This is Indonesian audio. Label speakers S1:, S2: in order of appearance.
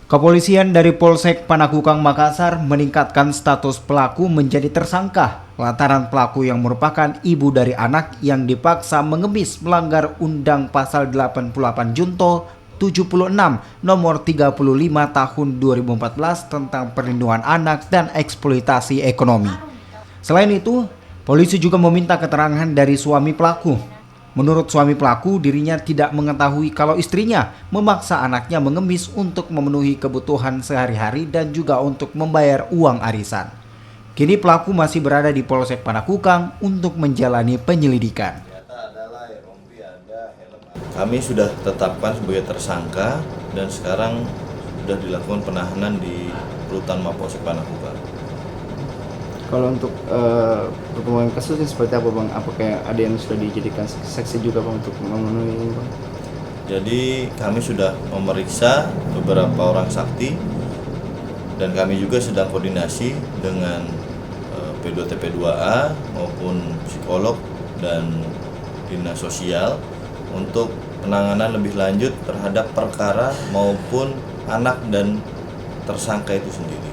S1: Kepolisian dari Polsek Panakukang Makassar meningkatkan status pelaku menjadi tersangka lantaran pelaku yang merupakan ibu dari anak yang dipaksa mengemis melanggar Undang Pasal 88 Junto 76 Nomor 35 Tahun 2014 tentang perlindungan anak dan eksploitasi ekonomi. Selain itu, polisi juga meminta keterangan dari suami pelaku. Menurut suami pelaku, dirinya tidak mengetahui kalau istrinya memaksa anaknya mengemis untuk memenuhi kebutuhan sehari-hari dan juga untuk membayar uang arisan. Kini pelaku masih berada di Polsek Panakukang untuk menjalani penyelidikan.
S2: Kami sudah tetapkan sebagai tersangka dan sekarang sudah dilakukan penahanan di Rutan Mapolsek Panakukang.
S3: Kalau untuk perkembangan kasusnya seperti apa Bang? Apakah ada yang sudah dijadikan saksi juga Bang untuk memenuhi ini Bang?
S2: Jadi kami sudah memeriksa beberapa orang saksi dan kami juga sedang koordinasi dengan P2TP2A maupun psikolog dan dinas sosial untuk penanganan lebih lanjut terhadap perkara maupun anak dan tersangka itu sendiri.